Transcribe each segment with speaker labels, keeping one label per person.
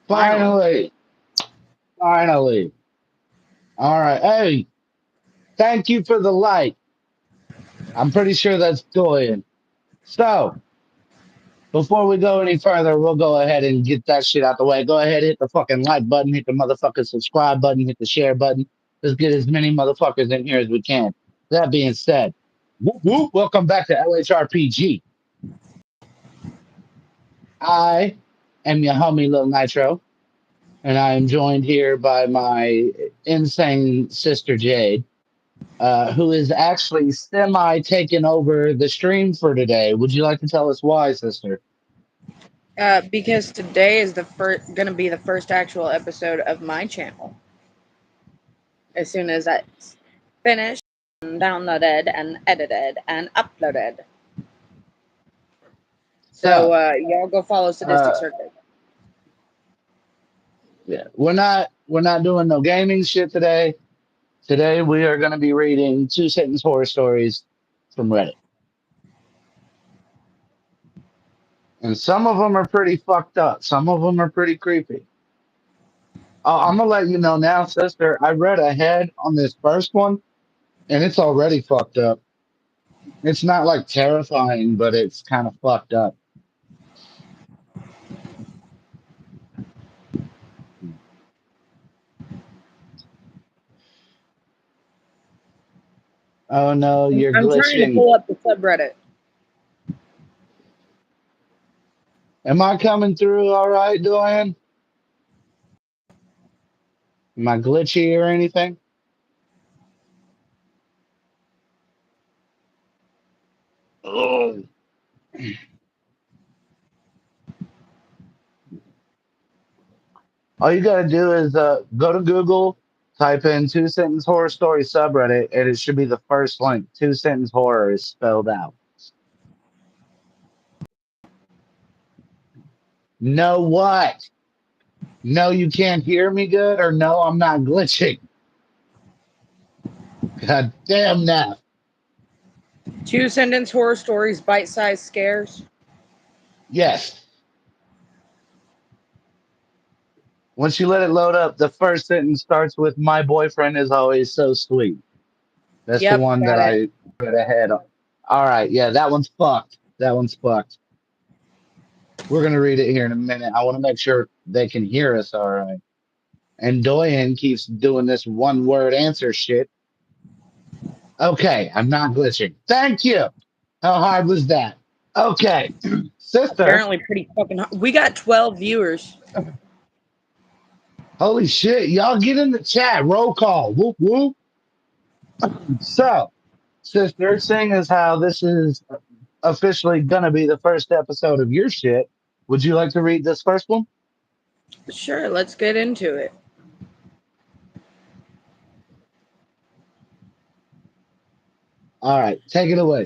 Speaker 1: Finally.
Speaker 2: Finally. Finally. All right. Hey, thank you for the light. I'm pretty sure that's Doyen. So, before we go any further, we'll go ahead and get that shit out the way. Go ahead, hit the fucking like button, hit the motherfucking subscribe button, hit the share button. Let's get as many motherfuckers in here as we can. That being said, whoop, whoop, welcome back to LHRPG. I am your homie Lil Nitro, and I am joined here by my insane sister Jade, who is actually semi taking over the stream for today. Would you like to tell us why, sister?
Speaker 1: Because today is gonna be the first actual episode of my channel. As soon as it's finished, and downloaded, and edited, and uploaded. So
Speaker 2: So,
Speaker 1: y'all go follow Sadistic
Speaker 2: uh,
Speaker 1: Circus.
Speaker 2: yeah, we're not doing no gaming shit today. Today we are going to be reading two sentence horror stories from Reddit, and some of them are pretty fucked up. Some of them are pretty creepy. I'm gonna let you know now, sister. I read ahead on this first one, and it's already fucked up. It's not like terrifying, but it's kind of fucked up. Oh no, you're
Speaker 1: I'm trying to
Speaker 2: glitching.
Speaker 1: pull up the subreddit.
Speaker 2: Am I coming through all right, Dorian? Am I glitchy or anything? Oh. All you gotta do is go to Google, type in two sentence horror story subreddit, and it should be the first link. Two sentence horror is spelled out. No, what? No, you can't hear me good, or no, I'm not glitching. God damn now.
Speaker 1: Two sentence horror stories, bite-sized scares.
Speaker 2: Yes. Once you let it load up, the first sentence starts with "My boyfriend is always so sweet." That's the
Speaker 1: Yep,
Speaker 2: one that
Speaker 1: got it.
Speaker 2: I read ahead on. All right, yeah, that one's fucked. That one's fucked. We're gonna read it here in a minute. I want to make sure they can hear us all right. And Doyen keeps doing this one word answer shit. Okay, I'm not glitching. Thank you. How hard was that? Okay, sister.
Speaker 1: Apparently pretty fucking hot. We got 12 viewers.
Speaker 2: Holy shit, y'all get in the chat. Roll call. Whoop whoop. So, sister, seeing as how this is officially gonna be the first episode of your shit, would you like to read this first one?
Speaker 1: Sure, let's get into it.
Speaker 2: All right, take it away.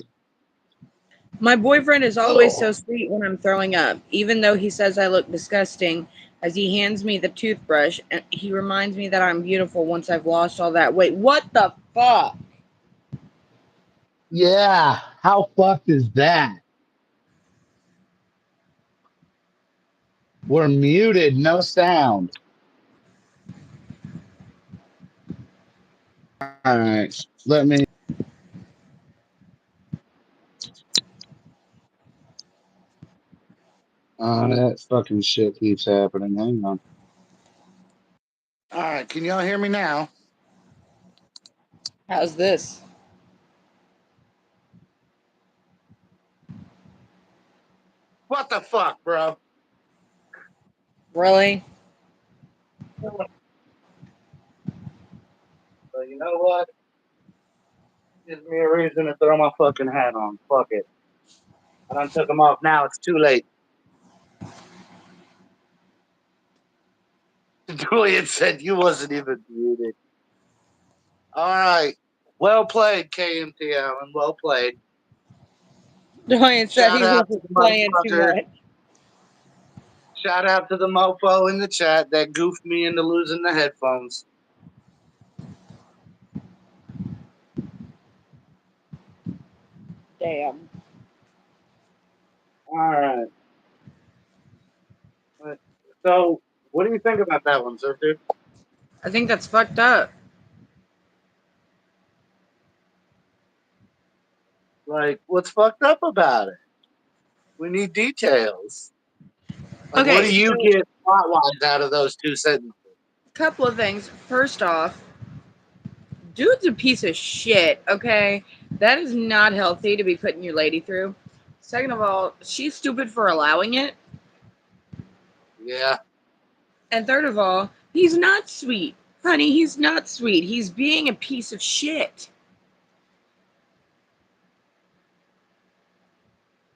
Speaker 1: My boyfriend is always
Speaker 2: Oh.
Speaker 1: so sweet when I'm throwing up, even though he says I look disgusting as he hands me the toothbrush and he reminds me that I'm beautiful once I've lost all that weight. What the fuck?
Speaker 2: Yeah, how fucked is that? We're muted, no sound. All right, let me. That fucking shit keeps happening. Hang on. All right, can y'all hear me now?
Speaker 1: How's this?
Speaker 2: What the fuck, bro?
Speaker 1: Really?
Speaker 2: So you know what? Gives me a reason to throw my fucking hat on. Fuck it. I done took them off. Now it's too late. Julian said you wasn't even muted. All right. Well played, KMT Allen. Well played.
Speaker 1: Dwayne said
Speaker 2: Shout
Speaker 1: he
Speaker 2: out to
Speaker 1: wasn't
Speaker 2: the
Speaker 1: playing too
Speaker 2: motherfucker.
Speaker 1: much.
Speaker 2: Shout out to the mofo in the chat that goofed me into losing the headphones.
Speaker 1: Damn.
Speaker 2: All right. So What do you think about that one, sister?
Speaker 1: I think that's fucked up.
Speaker 2: Like, what's fucked up about it? We need details. Like, what
Speaker 1: Okay,
Speaker 2: do you
Speaker 1: so
Speaker 2: get plot wise out of those two sentences?
Speaker 1: couple of things. First off, dude's a piece of shit, okay? That is not healthy to be putting your lady through. Second of all, she's stupid for allowing it.
Speaker 2: Yeah,
Speaker 1: And third of all, he's not sweet. Honey, he's not sweet. He's being a piece of shit.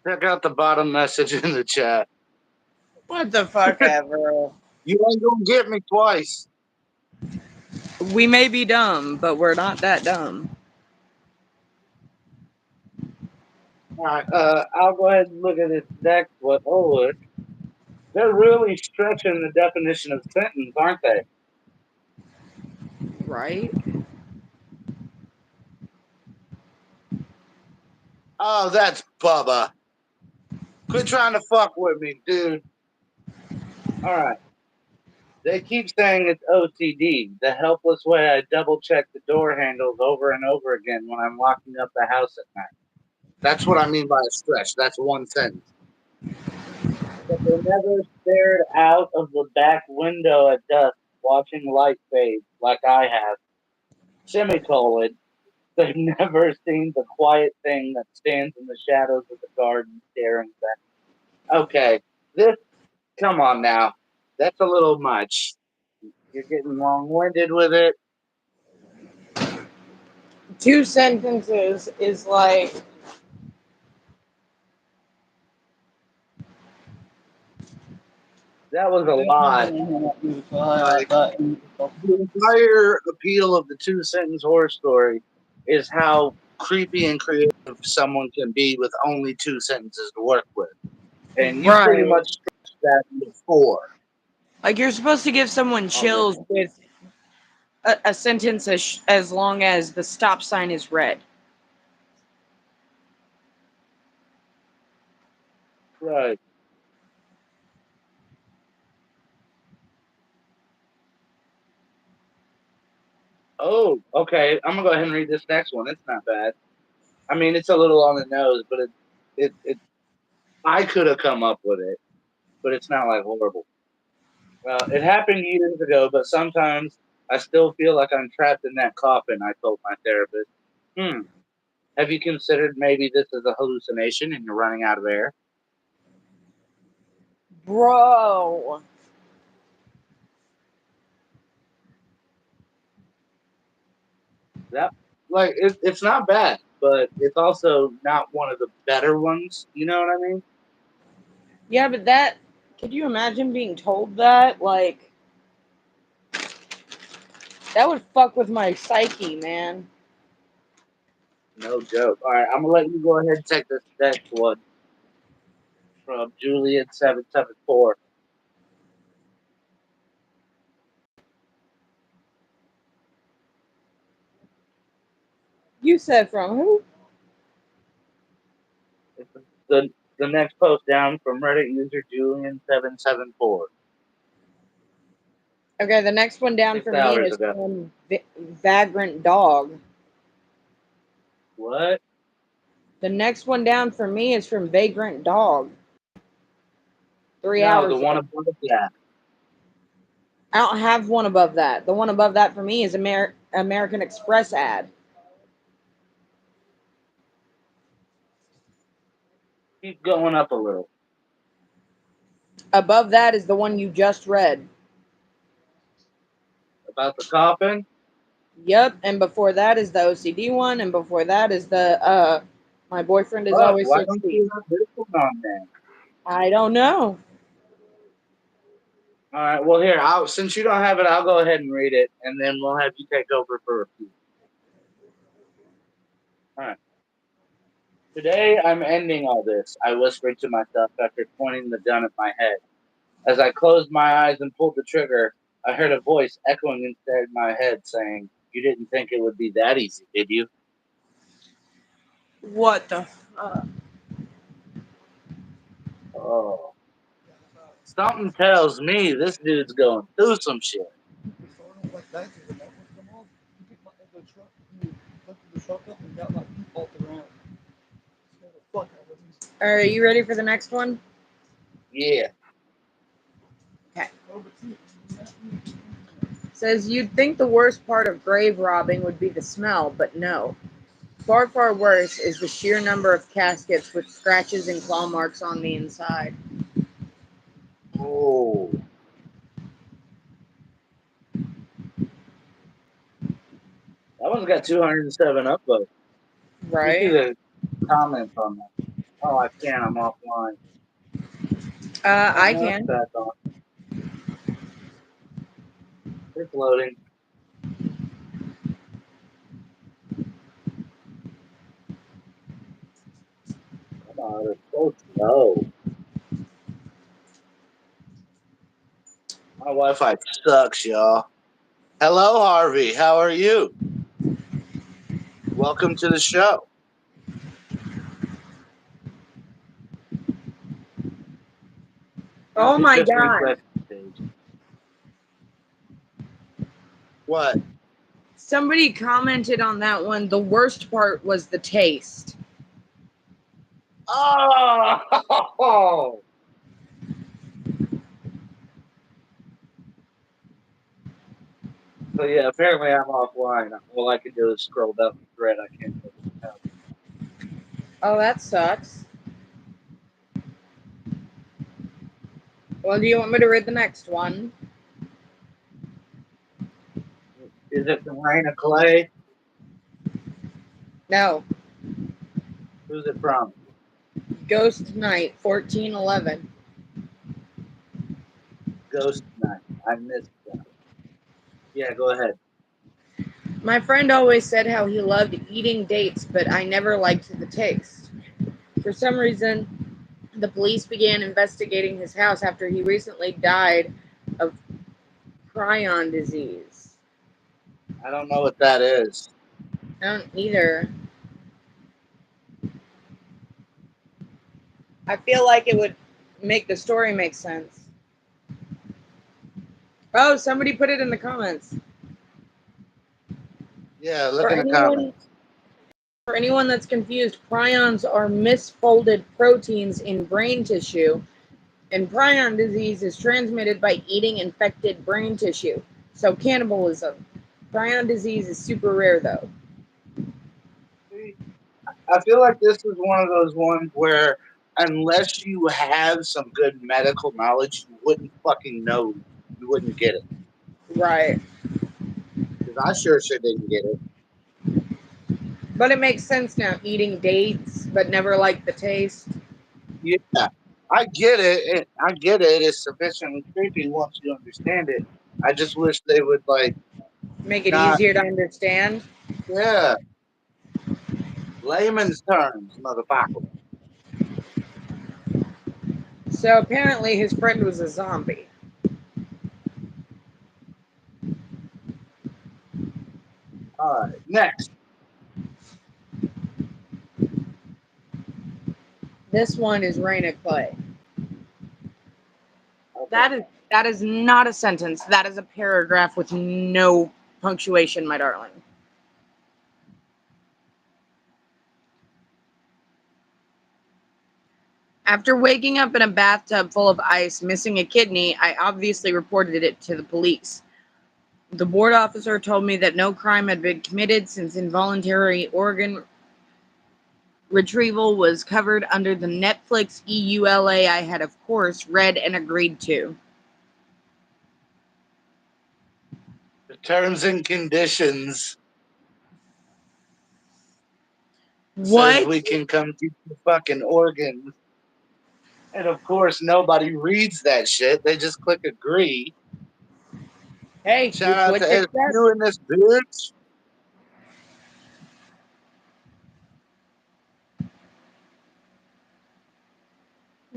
Speaker 2: check out the bottom message in the chat.
Speaker 1: What the fuck ever.
Speaker 2: You ain't gonna get me twice.
Speaker 1: We may be dumb, but we're not that dumb.
Speaker 2: All right, I'll go ahead and look at this next one. Oh, look. They're really stretching the definition of sentence, aren't they?
Speaker 1: Right?
Speaker 2: Oh, that's Bubba. Quit trying to fuck with me, dude. All right. They keep saying it's OCD, the helpless way I double check the door handles over and over again when I'm locking up the house at night. That's what I mean by a stretch. That's one sentence. But they never stared out of the back window at dusk, watching light fade like I have. Semicolon. They've never seen the quiet thing that stands in the shadows of the garden staring back. Okay, this, come on now. That's a little much. You're getting long winded with it.
Speaker 1: Two sentences is like
Speaker 2: That was a lot. Like, the entire appeal of the two sentence horror story is how creepy and creative someone can be with only two sentences to work with. And you pretty
Speaker 1: right.
Speaker 2: much stretched that into four
Speaker 1: Like you're supposed to give someone
Speaker 2: already.
Speaker 1: chills with a sentence as long as the stop sign is red.
Speaker 2: Right. Oh, okay. I'm gonna go ahead and read this next one. It's not bad. I mean, it's a little on the nose, but it I could have come up with it, but it's not like horrible. It happened years ago, but sometimes I still feel like I'm trapped in that coffin. I told my therapist. Hmm. Have you considered maybe this is a hallucination and you're running out of air?
Speaker 1: Bro.
Speaker 2: That it's not bad, but it's also not one of the better ones. You know what I mean?
Speaker 1: Yeah, but that could you imagine being told that? Like that would fuck with my psyche, man.
Speaker 2: No joke. All right, I'm gonna let you go ahead and take this next one from Juliet 774.
Speaker 1: You said from who?
Speaker 2: It's the next post down from Reddit user Julian774.
Speaker 1: Okay, the next one down
Speaker 2: Six
Speaker 1: for me
Speaker 2: hours
Speaker 1: is
Speaker 2: ago.
Speaker 1: from Vagrant Dog.
Speaker 2: What?
Speaker 1: The next one down for me is from Vagrant Dog. Three
Speaker 2: No, the
Speaker 1: hours
Speaker 2: one
Speaker 1: ago.
Speaker 2: above that.
Speaker 1: I don't have one above that. The one above that for me is American Express ad.
Speaker 2: Keep going up a little.
Speaker 1: Above that is the one you just read.
Speaker 2: About the coffin?
Speaker 1: Yep, and before that is the OCD one, and before that is the my boyfriend is
Speaker 2: Fuck,
Speaker 1: always
Speaker 2: why
Speaker 1: so
Speaker 2: don't
Speaker 1: sweet.
Speaker 2: you have this one on there?
Speaker 1: I don't know.
Speaker 2: All right, well here, I'll since you don't have it, I'll go ahead and read it, and then we'll have you take over for a few. All right. Today I'm ending all this, I whispered to myself after pointing the gun at my head. As I closed my eyes and pulled the trigger, I heard a voice echoing inside my head saying, "You didn't think it would be that easy, did you?"
Speaker 1: What the fuck?
Speaker 2: Oh. Something tells me this dude's going through some shit.
Speaker 1: Are you ready for the next one?
Speaker 2: Yeah.
Speaker 1: Okay. Says you'd think the worst part of grave robbing would be the smell, but no. Far, far worse is the sheer number of caskets with scratches and claw marks on the inside.
Speaker 2: Oh. That one's got 207 upvotes. Let me see
Speaker 1: Right?
Speaker 2: the comments on that. Oh, I can't. I'm offline. Oh,
Speaker 1: I
Speaker 2: no, it's
Speaker 1: can.
Speaker 2: back on. It's loading. Come on, it's so slow. My Wi-Fi sucks, y'all. Hello, Harvey. How are you? Welcome to the show.
Speaker 1: Oh
Speaker 2: It's
Speaker 1: my
Speaker 2: just
Speaker 1: god.
Speaker 2: refresh the page. What?
Speaker 1: Somebody commented on that one. The worst part was the taste.
Speaker 2: Oh! So yeah, apparently I'm offline. All I can do is scroll down the thread. I can't look at
Speaker 1: Oh, that sucks. Well, do you want me to read the next one?
Speaker 2: it. Is it the Rain of Clay?
Speaker 1: No.
Speaker 2: Who's it from?
Speaker 1: Ghost Night 1411.
Speaker 2: Ghost Night. I missed that. Yeah, go ahead.
Speaker 1: My friend always said how he loved eating dates, but I never liked the taste. For some reason, the police began investigating his house after he recently died of prion disease.
Speaker 2: I don't know what that is.
Speaker 1: I don't either. I feel like it would make the story make sense. Oh, somebody put it in the comments.
Speaker 2: Yeah, look
Speaker 1: For
Speaker 2: in the
Speaker 1: anyone
Speaker 2: comments.
Speaker 1: for anyone that's confused, prions are misfolded proteins in brain tissue, and prion disease is transmitted by eating infected brain tissue. So cannibalism. Prion disease is super rare though.
Speaker 2: See, I feel like this is one of those ones where unless you have some good medical knowledge, you wouldn't fucking know. You wouldn't get it.
Speaker 1: Right.
Speaker 2: Because I sure didn't get it.
Speaker 1: But it makes sense now. Eating dates, but never like the taste.
Speaker 2: Yeah, I get it. I get it. It's sufficiently creepy once you understand it. I just wish they would like
Speaker 1: Make it
Speaker 2: not.
Speaker 1: easier to understand.
Speaker 2: Yeah, layman's terms, motherfucker.
Speaker 1: So apparently his friend was a zombie.
Speaker 2: All right, next.
Speaker 1: This one is Raina Clay.
Speaker 2: Okay.
Speaker 1: That is not a sentence. That is a paragraph with no punctuation, my darling. After waking up in a bathtub full of ice, missing a kidney, I obviously reported it to the police. The board officer told me that no crime had been committed since involuntary organ retrieval was covered under the Netflix EULA I had, of course, read and agreed to.
Speaker 2: The terms and conditions says
Speaker 1: What?
Speaker 2: we can come get the fucking organs. And of course, nobody reads that shit. They just click agree.
Speaker 1: Hey, you
Speaker 2: Shout out to
Speaker 1: clicked accept.
Speaker 2: SU in this bitch.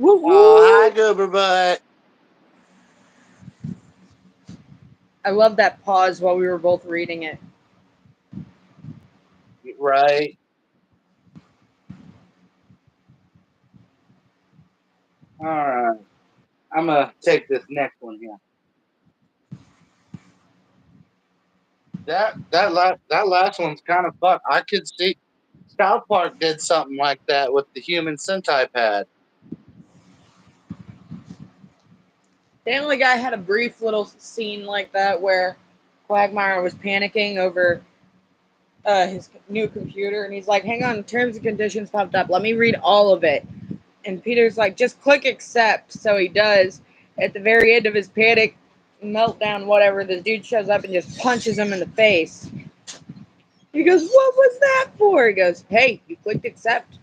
Speaker 2: Oh, hi,
Speaker 1: Woohoo!
Speaker 2: Goober Butt.
Speaker 1: I love that pause while we were both reading it.
Speaker 2: Right. All right. I'm gonna take this next one here. That last one's kind of fucked. I could see South Park did something like that with the human centipede.
Speaker 1: Family Guy had a brief little scene like that where Quagmire was panicking over his new computer, and he's like, "Hang on, terms and conditions popped up. Let me read all of it." And Peter's like, "Just click accept." So he does. At the very end of his panic meltdown, whatever, the dude shows up and just punches him in the face. He goes, "What was that for?" He goes, "Hey, you clicked accept."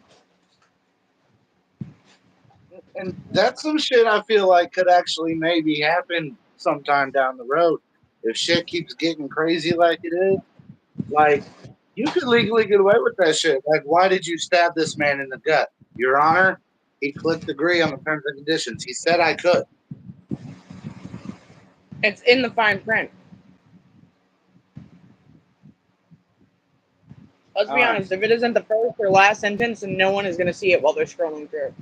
Speaker 2: And that's some shit I feel like could actually maybe happen sometime down the road if shit keeps getting crazy like it is. Like, you could legally get away with that shit. Like, why did you stab this man in the gut? Your Honor, he clicked agree on the terms and conditions. He said I could.
Speaker 1: It's in the fine print. Let's
Speaker 2: All
Speaker 1: be
Speaker 2: right.
Speaker 1: honest, if it isn't the first or last sentence, then no one is going to see it while they're scrolling through.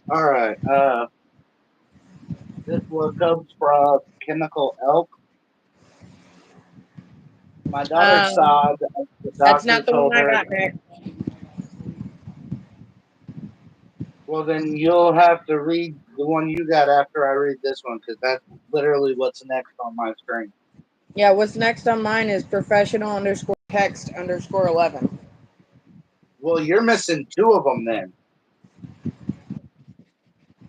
Speaker 2: All right. This one comes from Chemical Elk. My daughter
Speaker 1: Um,
Speaker 2: sobbed as the
Speaker 1: that's
Speaker 2: doctor
Speaker 1: not the one
Speaker 2: told
Speaker 1: I
Speaker 2: her.
Speaker 1: got, Nick.
Speaker 2: Well, then you'll have to read the one you got after I read this one because that's literally what's next on my screen.
Speaker 1: Yeah, what's next on mine is professional underscore text underscore 11.
Speaker 2: Well, you're missing two of them then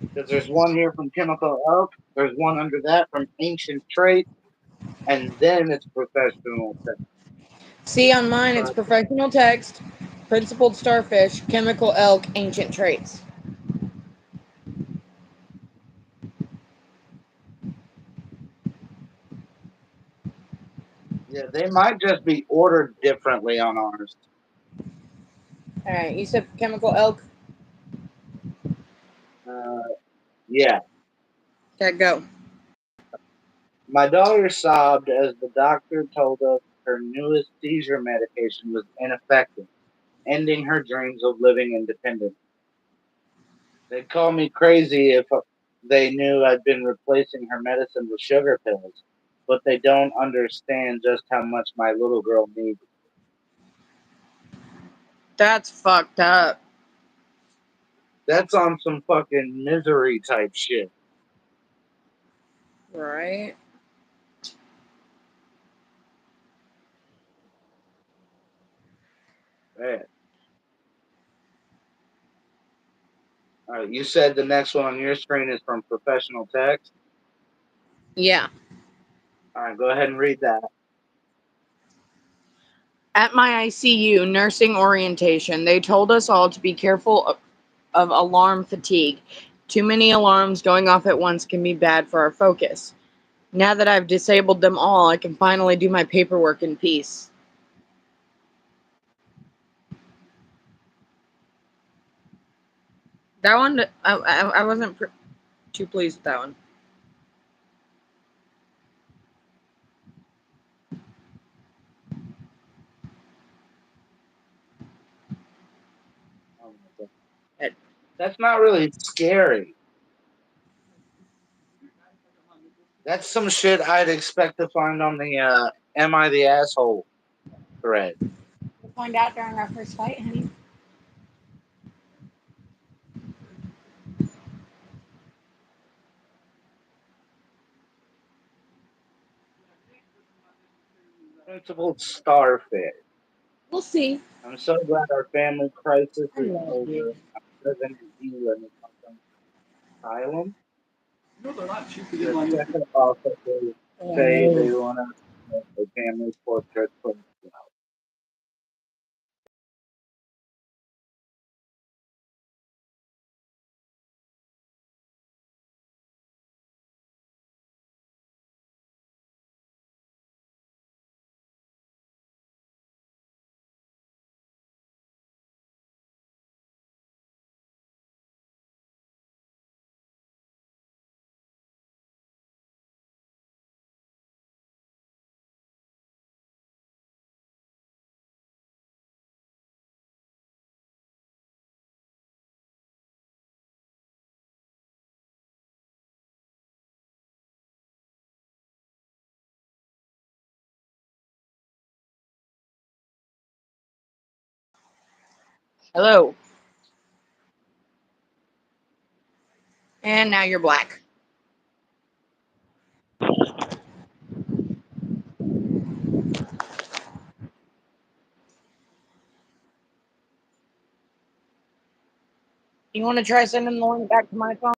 Speaker 2: because there's one here from Chemical Elk. There's one under that from Ancient Trait, and then it's Professional Tech.
Speaker 1: See, on mine, it's
Speaker 2: But
Speaker 1: professional text, principled starfish, chemical elk, ancient traits.
Speaker 2: yeah, they might just be ordered differently on ours.
Speaker 1: All right, you said chemical elk.
Speaker 2: Uh, yeah.
Speaker 1: Okay, go.
Speaker 2: My daughter sobbed as the doctor told us her newest seizure medication was ineffective, ending her dreams of living independently. They'd call me crazy if they knew I'd been replacing her medicine with sugar pills, but they don't understand just how much my little girl needs.
Speaker 1: That's fucked up.
Speaker 2: That's on some fucking misery type shit.
Speaker 1: Right?
Speaker 2: Man. All right, you said the next one on your screen is from Professional Text.
Speaker 1: Yeah.
Speaker 2: All right, go ahead and read that.
Speaker 1: At my ICU nursing orientation, they told us all to be careful of alarm fatigue. Too many alarms going off at once can be bad for our focus. Now that I've disabled them all, I can finally do my paperwork in peace. That one, I wasn't too pleased with that one.
Speaker 2: Oh my God.
Speaker 1: It,
Speaker 2: That's not really scary. That's some shit I'd expect to find on the "Am I the Asshole" thread.
Speaker 1: we'll find out during our first fight, honey.
Speaker 2: Principled Starfish.
Speaker 1: We'll see.
Speaker 2: I'm so glad our family crisis
Speaker 1: I
Speaker 2: is
Speaker 1: love you.
Speaker 2: over. I'm living in England in some asylum.
Speaker 3: No, they're not cheap to get
Speaker 2: The
Speaker 3: on your
Speaker 2: second officer
Speaker 1: Oh, I
Speaker 2: say
Speaker 1: know.
Speaker 2: they want to make a family portrait for
Speaker 1: Hello. And now you're black. You want to try sending the link back to my phone?